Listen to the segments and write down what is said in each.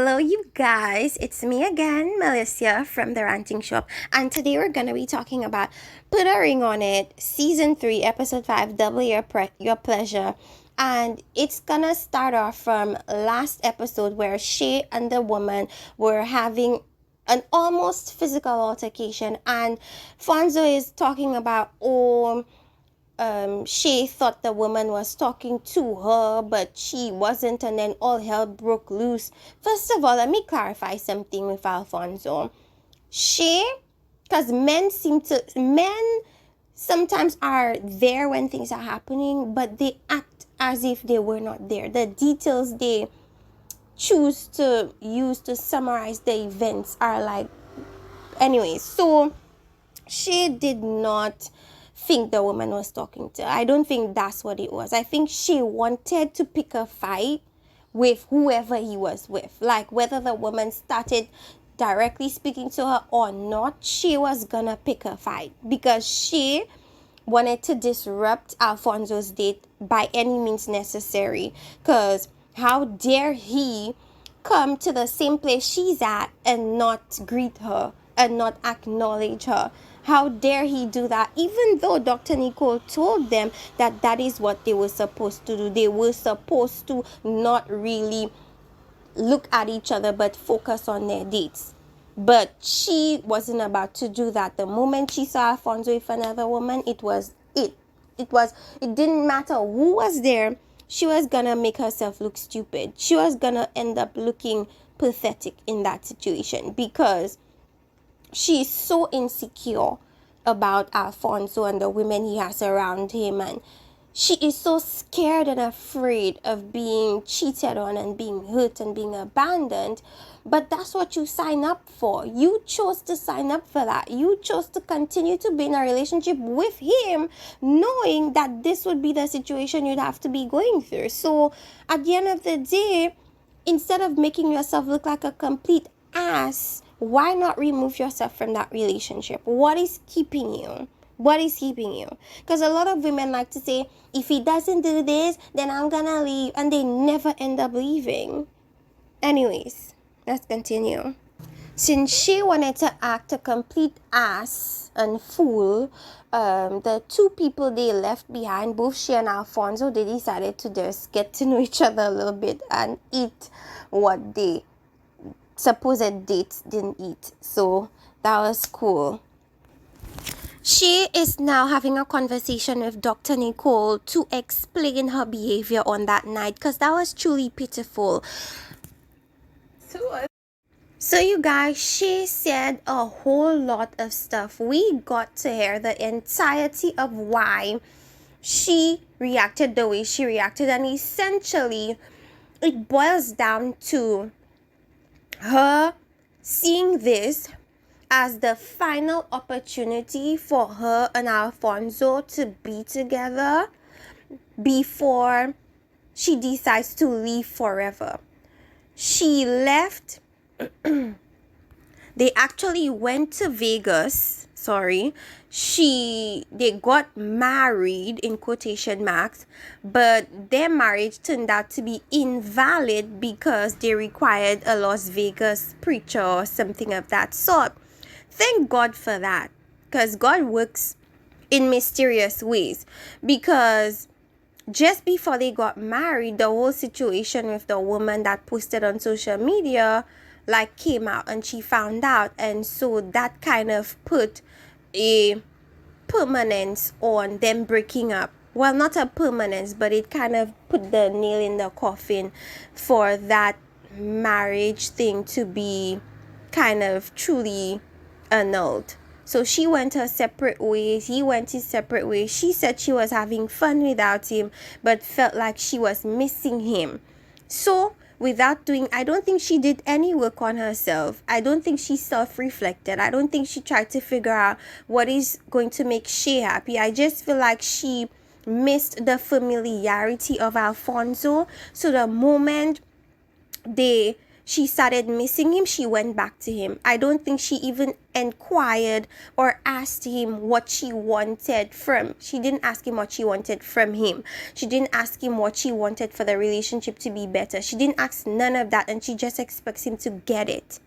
Hello, you guys. It's me again, Melissa from the Ranting Shop, and today we're gonna be talking about Put a Ring on It, Season 3, Episode 5, Double Your Pleasure. And it's gonna start off from last episode where Shay and the woman were having an almost physical altercation, and Fonzo is talking about, she thought the woman was talking to her, but she wasn't, and then all hell broke loose. First of all, let me clarify something with Alfonso. Because men sometimes are there when things are happening, but they act as if they were not there. The details they choose to use to summarize the events are like, anyways, so she did not think the woman was talking to her. I don't think that's what it was. I think she wanted to pick a fight with whoever he was with. Like, whether the woman started directly speaking to her or not, she was gonna pick a fight because she wanted to disrupt Alfonso's date by any means necessary. Because how dare he come to the same place she's at and not greet her and not acknowledge her? How dare he do that, even though Dr. Nicole told them that that is what they were supposed to do. They were supposed to not really look at each other but focus on their dates. But she wasn't about to do that. The moment she saw Alfonso with another woman, it didn't matter who was there. She was gonna make herself look stupid. She was gonna end up looking pathetic in that situation because she's so insecure about Alfonso and the women he has around him, and she is so scared and afraid of being cheated on and being hurt and being abandoned. But that's what you sign up for. You chose to sign up for that. You chose to continue to be in a relationship with him, knowing that this would be the situation you'd have to be going through. So at the end of the day, instead of making yourself look like a complete ass, why not remove yourself from that relationship? What is keeping you? What is keeping you? Because a lot of women like to say, if he doesn't do this, then I'm gonna leave. And they never end up leaving. Anyways, let's continue. Since she wanted to act a complete ass and fool, the two people they left behind, both she and Alfonso, they decided to just get to know each other a little bit and eat what they supposed dates didn't eat. So that was cool. She is now having a conversation with Dr. Nicole to explain her behavior on that night because that was truly pitiful. So you guys, she said a whole lot of stuff. We got to hear the entirety of why she reacted the way she reacted, and essentially it boils down to her seeing this as the final opportunity for her and Alfonso to be together before she decides to leave forever. She left. They actually went to Vegas. They got married in quotation marks, but their marriage turned out to be invalid because they required a Las Vegas preacher or something of that sort. Thank God for that, because God works in mysterious ways. Because just before they got married, the whole situation with the woman that posted on social media came out, and she found out, and so that kind of put a permanence on them breaking up. Well, not a permanence, but it kind of put the nail in the coffin for that marriage thing to be kind of truly annulled. So she went her separate ways, he went his separate ways. She said she was having fun without him, but felt like she was missing him. So I don't think she did any work on herself. I don't think she self-reflected. I don't think she tried to figure out what is going to make Shay happy. I just feel like she missed the familiarity of Alfonso. So the moment they she started missing him, she went back to him. I don't think she even inquired or asked him what she wanted from. She didn't ask him what she wanted from him. She didn't ask him what she wanted for the relationship to be better. She didn't ask none of that, and she just expects him to get it.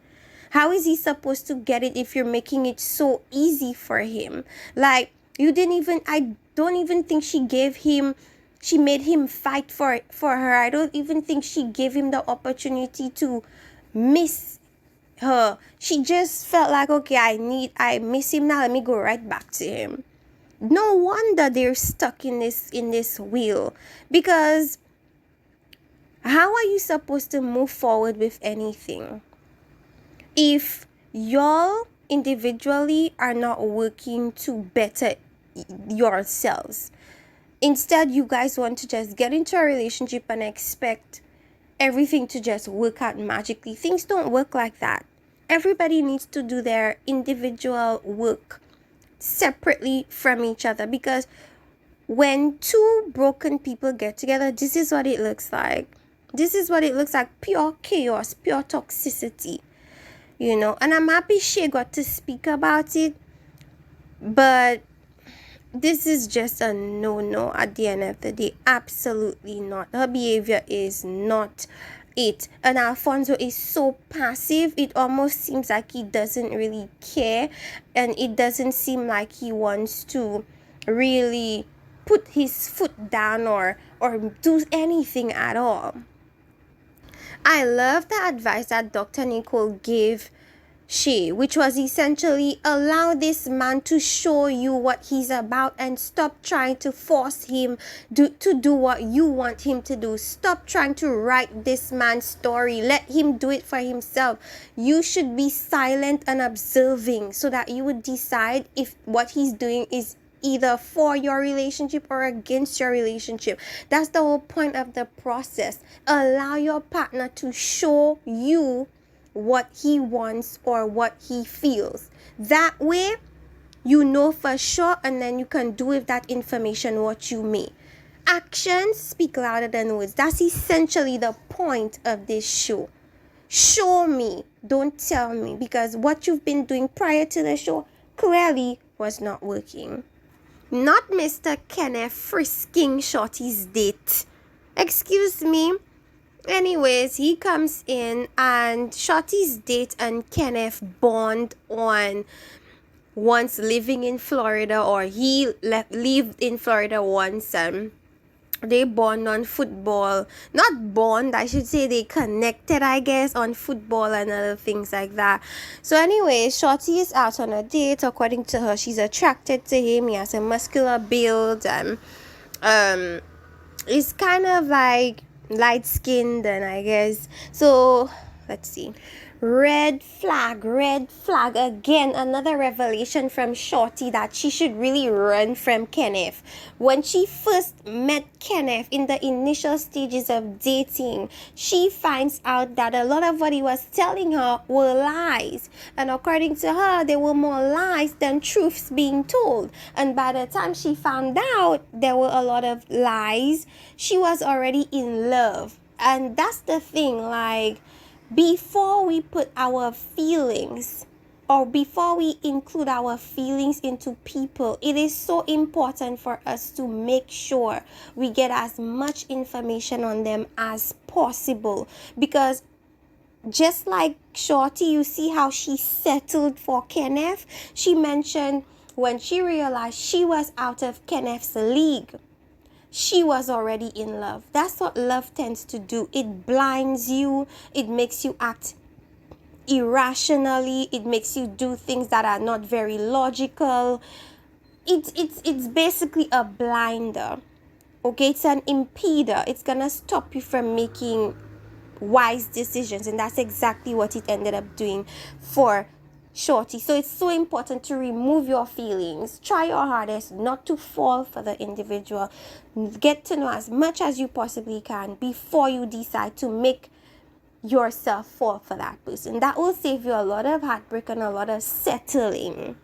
How is he supposed to get it if you're making it so easy for him? Like, I don't even think she made him fight for her. I don't even think she gave him the opportunity to miss her. She just felt like, okay, I miss him now, let me go right back to him. No wonder they're stuck in this wheel, because how are you supposed to move forward with anything if y'all individually are not working to better yourselves? Instead, you guys want to just get into a relationship and expect everything to just work out magically. Things don't work like that. Everybody needs to do their individual work separately from each other, because when two broken people get together, this is what it looks like. This is what it looks like. Pure chaos, pure toxicity. And I'm happy she got to speak about it, but this is just a no at the end of the day. Absolutely not. Her behavior is not it. And Alfonso is so passive. It almost seems like he doesn't really care, and it doesn't seem like he wants to really put his foot down or do anything at all. I love the advice that Dr. Nicole gave Shay, which was essentially allow this man to show you what he's about and stop trying to force him to do what you want him to do. Stop trying to write this man's story. Let him do it for himself. You should be silent and observing so that you would decide if what he's doing is either for your relationship or against your relationship. That's the whole point of the process. Allow your partner to show you what he wants or what he feels. That way, you know for sure, and then you can do with that information what you may. Actions speak louder than words. That's essentially the point of this show. Show me, don't tell me, because what you've been doing prior to the show clearly was not working. Not Mr. Kenneth frisking Shorty's date. Excuse me. Anyways, he comes in and Shorty's date and Kenneth bond on once living in Florida, or he lived in Florida once, and they bond on football. Not bond, I should say they connected, I guess, on football and other things like that. So anyway, Shorty is out on a date. According to her, she's attracted to him. He has a muscular build, and he's kind of like light-skinned, and I guess so. Let's see. Red flag again. Another revelation from Shorty that she should really run from Kenneth. When she first met Kenneth in the initial stages of dating, she finds out that a lot of what he was telling her were lies, and according to her, there were more lies than truths being told. And by the time she found out there were a lot of lies, she was already in love. And that's the thing, like, before we put our feelings, or before we include our feelings into people, it is so important for us to make sure we get as much information on them as possible. Because just like Shorty, you see how she settled for Kenneth. She mentioned when she realized she was out of Kenneth's league, she was already in love. That's what love tends to do. It blinds you. It makes you act irrationally. It makes you do things that are not very logical. It's basically a blinder. Okay, it's an impeder. It's gonna stop you from making wise decisions, and that's exactly what it ended up doing for Shorty. So it's so important to remove your feelings. Try your hardest not to fall for the individual. Get to know as much as you possibly can before you decide to make yourself fall for that person. That will save you a lot of heartbreak and a lot of settling.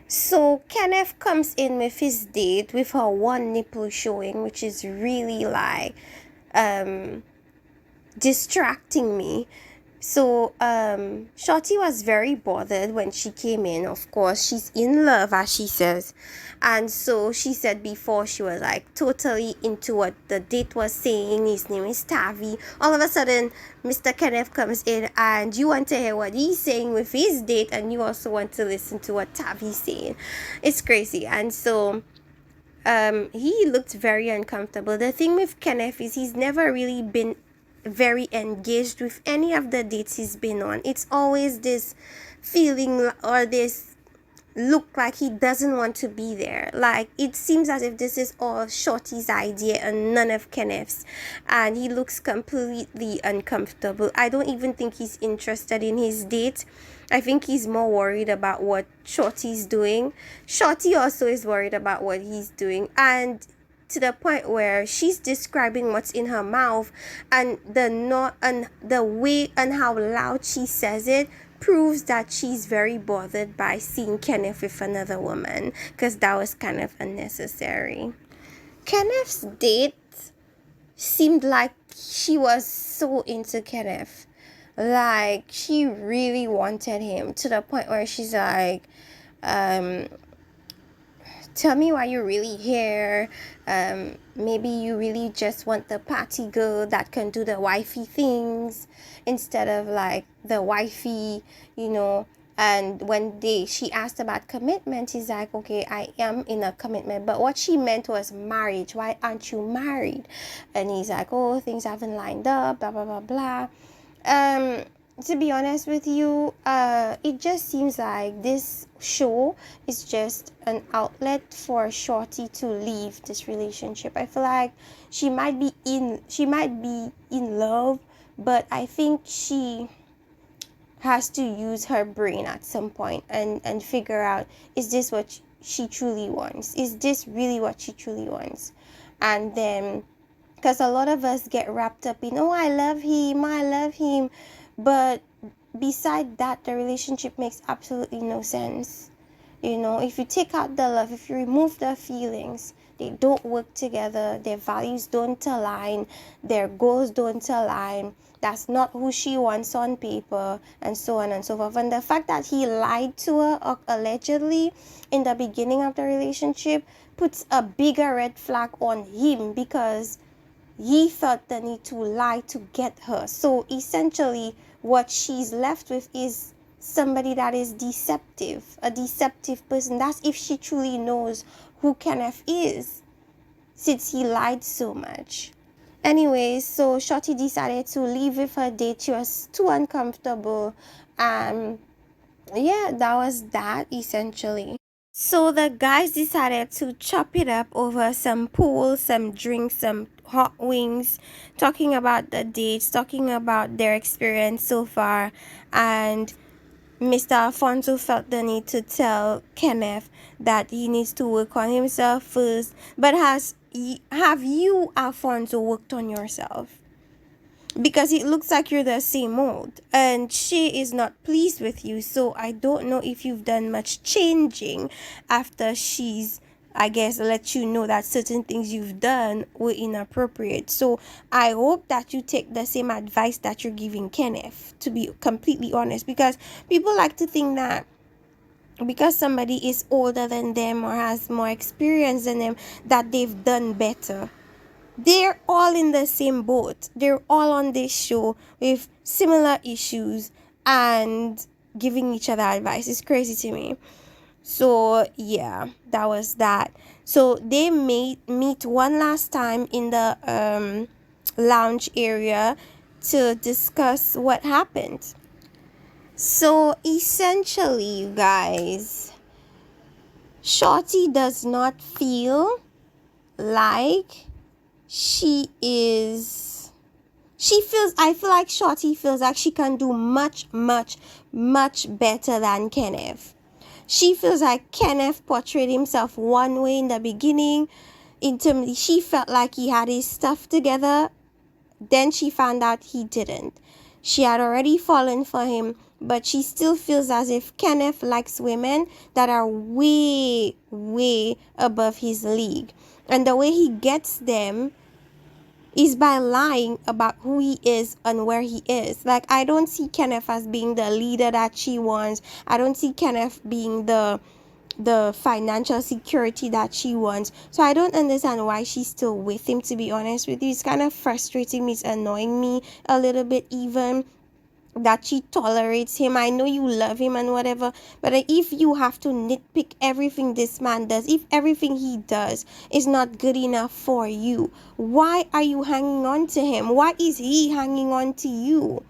So Kenneth comes in with his date with her one nipple showing, which is really like distracting me. So, Shorty was very bothered when she came in. Of course, she's in love, as she says. And so she said before she was like totally into what the date was saying. His name is Tavi. All of a sudden, Mr. Kenneth comes in and you want to hear what he's saying with his date, and you also want to listen to what Tavi's saying. It's crazy. And so he looked very uncomfortable. The thing with Kenneth is he's never really been very engaged with any of the dates he's been on. It's always this feeling or this look like he doesn't want to be there. Like it seems as if this is all Shorty's idea and none of Kenneth's, and he looks completely uncomfortable. I don't even think he's interested in his date. I think he's more worried about what Shorty's doing. Shorty also is worried about what he's doing, and to the point where she's describing what's in her mouth, and the way and how loud she says it proves that she's very bothered by seeing Kenneth with another woman, because that was kind of unnecessary. Kenneth's date seemed like she was so into Kenneth. Like she really wanted him to the point where she's like, tell me why you're really here. Maybe you really just want the party girl that can do the wifey things instead of like the wifey, you know. And when she asked about commitment, he's like, okay, I am in a commitment. But what she meant was marriage. Why aren't you married? And he's like, oh, things haven't lined up, blah, blah, blah, blah. To be honest with you, it just seems like this show is just an outlet for Shorty to leave this relationship. I feel like she might be in love, but I think she has to use her brain at some point and figure out, is this what she truly wants? Is this really what she truly wants? And then, because a lot of us get wrapped up in, oh, I love him, but beside that, the relationship makes absolutely no sense. You know, if you take out the love, if you remove the feelings, they don't work together, their values don't align, their goals don't align, that's not who she wants on paper, and so on and so forth. And the fact that he lied to her, allegedly, in the beginning of the relationship, puts a bigger red flag on him, because he felt the need to lie to get her. So essentially, what she's left with is somebody that is deceptive, a deceptive person. That's if she truly knows who Kenneth is, since he lied so much. Anyways, so Shorty decided to leave with her date. She was too uncomfortable. Yeah, that was that essentially. So the guys decided to chop it up over some pool, some drinks, some hot wings, talking about the dates, talking about their experience so far. And Mr. Alfonso felt the need to tell Kenneth that he needs to work on himself first. But have you, Alfonso, worked on yourself? Because it looks like you're the same old, and she is not pleased with you. So I don't know if you've done much changing after she's, I guess, let you know that certain things you've done were inappropriate. So I hope that you take the same advice that you're giving Kenneth, to be completely honest, because people like to think that because somebody is older than them or has more experience than them, that they've done better. They're all in the same boat. They're all on this show with similar issues and giving each other advice. It's crazy to me. So yeah, that was that. So they meet one last time in the lounge area to discuss what happened. So essentially, you guys, Shorty does not feel like I feel like Shorty feels like she can do much better than Kenneth. She feels like Kenneth portrayed himself one way in the beginning. She felt like he had his stuff together. Then she found out he didn't. She had already fallen for him, but she still feels as if Kenneth likes women that are way above his league. And the way he gets them is by lying about who he is and where he is. Like, I don't see Kenneth as being the leader that she wants. I don't see Kenneth being the financial security that she wants. So I don't understand why she's still with him, to be honest with you. It's kind of frustrating me. It's annoying me a little bit even that she tolerates him. I know you love him and whatever, but if you have to nitpick everything this man does, if everything he does is not good enough for you, why are you hanging on to him? Why is he hanging on to you?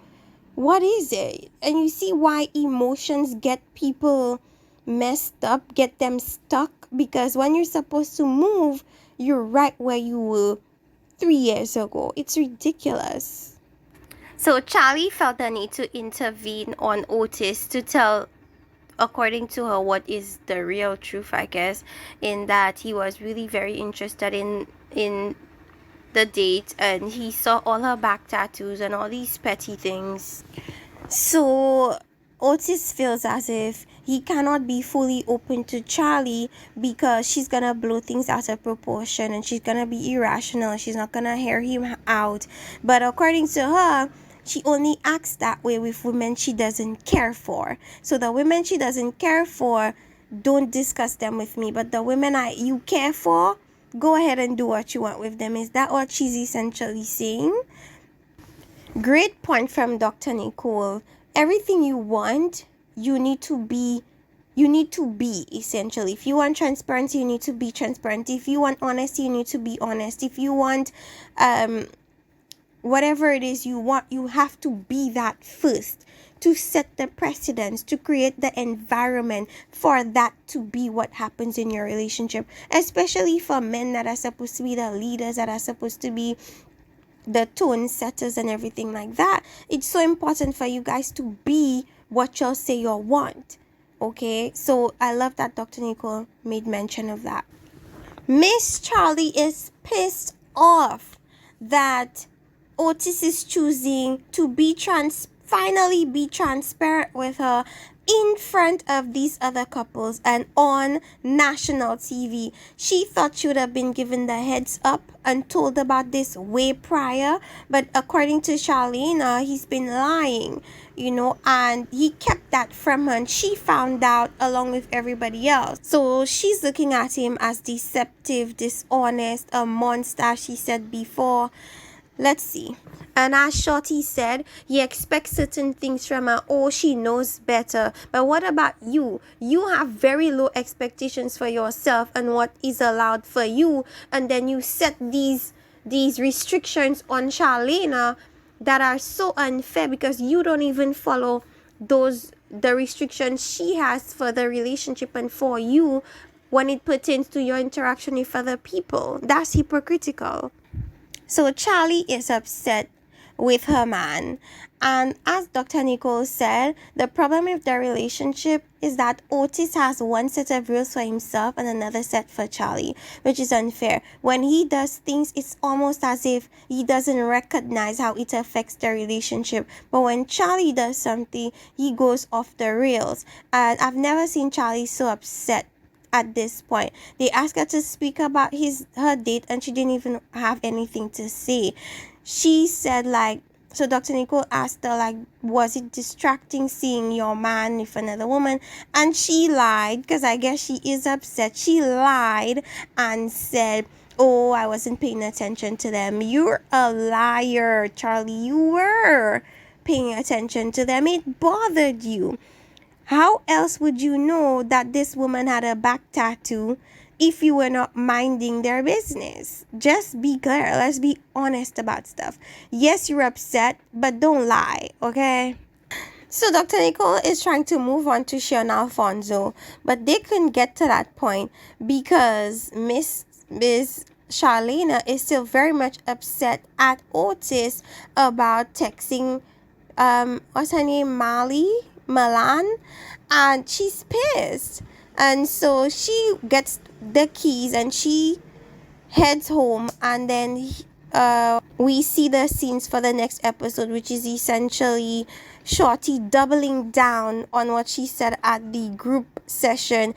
What is it? And you see why emotions get people messed up, get them stuck, because when you're supposed to move, you're right where you were 3 years ago. It's ridiculous. So Charlie felt the need to intervene on Otis to tell, according to her, what is the real truth, I guess, in that he was really very interested in the date, and he saw all her back tattoos and all these petty things. So Otis feels as if he cannot be fully open to Charlie because she's gonna blow things out of proportion and she's gonna be irrational. She's not gonna hear him out. But according to her, she only acts that way with women she doesn't care for. So the women she doesn't care for, don't discuss them with me. But the women you care for, go ahead and do what you want with them. Is that what she's essentially saying? Great point from Dr. Nicole. Everything you want, you need to be essentially. If you want transparency, you need to be transparent. If you want honesty, you need to be honest. If you want whatever it is you want, you have to be that first, to set the precedence, to create the environment for that to be what happens in your relationship, especially for men that are supposed to be the leaders, that are supposed to be the tone setters and everything like that. It's so important for you guys to be what y'all say you want. Okay, so I love that Dr. Nicole made mention of that. Miss Charlie is pissed off that Otis is choosing to finally be transparent with her in front of these other couples and on national TV. She thought she would have been given the heads up and told about this way prior, but according to Charlene, he's been lying, and he kept that from her, and she found out along with everybody else. So she's looking at him as deceptive, dishonest, a monster, she said before. Let's see. And as Shorty said, he expects certain things from her. Oh, she knows better. But what about you? You have very low expectations for yourself and what is allowed for you. And then you set these restrictions on Charlena that are so unfair because you don't even follow the restrictions she has for the relationship and for you when it pertains to your interaction with other people. That's hypocritical. So Charlie is upset with her man. And as Dr. Nicole said, the problem with the relationship is that Otis has one set of rules for himself and another set for Charlie, which is unfair. When he does things, it's almost as if he doesn't recognize how it affects the relationship. But when Charlie does something, he goes off the rails. And I've never seen Charlie so upset at this point. They asked her to speak about her date and she didn't even have anything to say. She said so Dr. Nicole asked her was it distracting seeing your man with another woman? And she lied because I guess she is upset. She lied and said, oh, I wasn't paying attention to them. You're a liar, Charlie. You were paying attention to them. It bothered you. How else would you know that this woman had a back tattoo if you were not minding their business? Just be clear. Let's be honest about stuff. Yes, you're upset, but don't lie, okay? So Dr. Nicole is trying to move on to Sean Alfonso, but they couldn't get to that point because Miss Charlena is still very much upset at Otis about texting what's her name, Milan, and she's pissed. And so she gets the keys and she heads home, and then we see the scenes for the next episode, which is essentially Shorty doubling down on what she said at the group session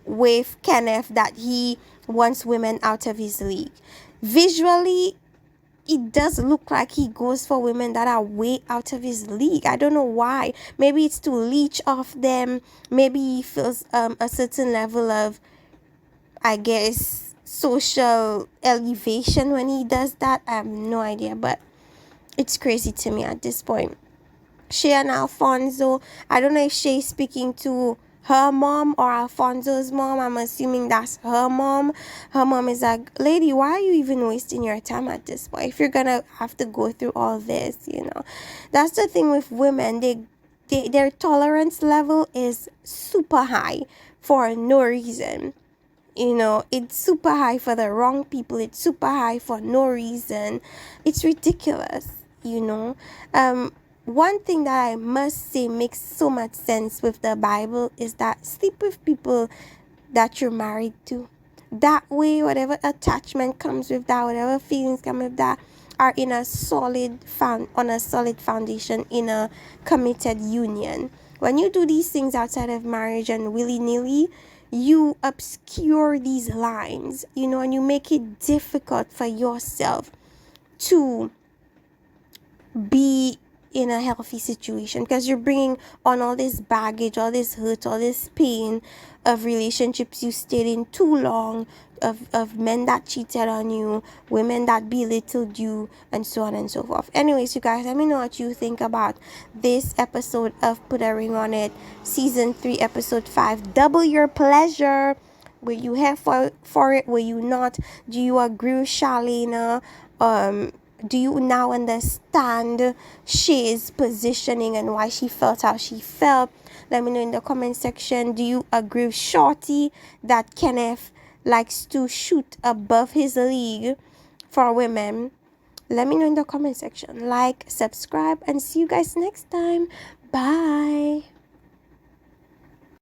with Kenneth, that he wants women out of his league. Visually, it does look like he goes for women that are way out of his league. I don't know why. Maybe it's to leech off them. Maybe he feels a certain level of, I guess, social elevation when he does that. I have no idea, but it's crazy to me at this point. Shay and Alfonso, I don't know if Shay's speaking to her mom or Alfonso's mom. I'm assuming that's her mom. Her mom is like, lady, why are you even wasting your time at this point? If you're gonna have to go through all this, That's the thing with women. Their tolerance level is super high for no reason. It's super high for the wrong people. It's super high for no reason. It's ridiculous. One thing that I must say makes so much sense with the Bible is that sleep with people that you're married to. That way, whatever attachment comes with that, whatever feelings come with that, are in a on a solid foundation, in a committed union. When you do these things outside of marriage and willy-nilly, you obscure these lines, and you make it difficult for yourself to be in a healthy situation, because you're bringing on all this baggage, all this hurt, all this pain of relationships you stayed in too long, of men that cheated on you, women that belittled you, and so on and so forth. Anyways, you guys, let me know what you think about this episode of Put a Ring on It, season 3, episode 5, Double Your Pleasure. Were you here for it? Were you not? Do you agree with Charlene? Do you now understand Shay's positioning and why she felt how she felt? Let me know in the comment section. Do you agree with Shorty that Kenneth likes to shoot above his league for women? Let me know in the comment section. Like, subscribe, and see you guys next time. Bye.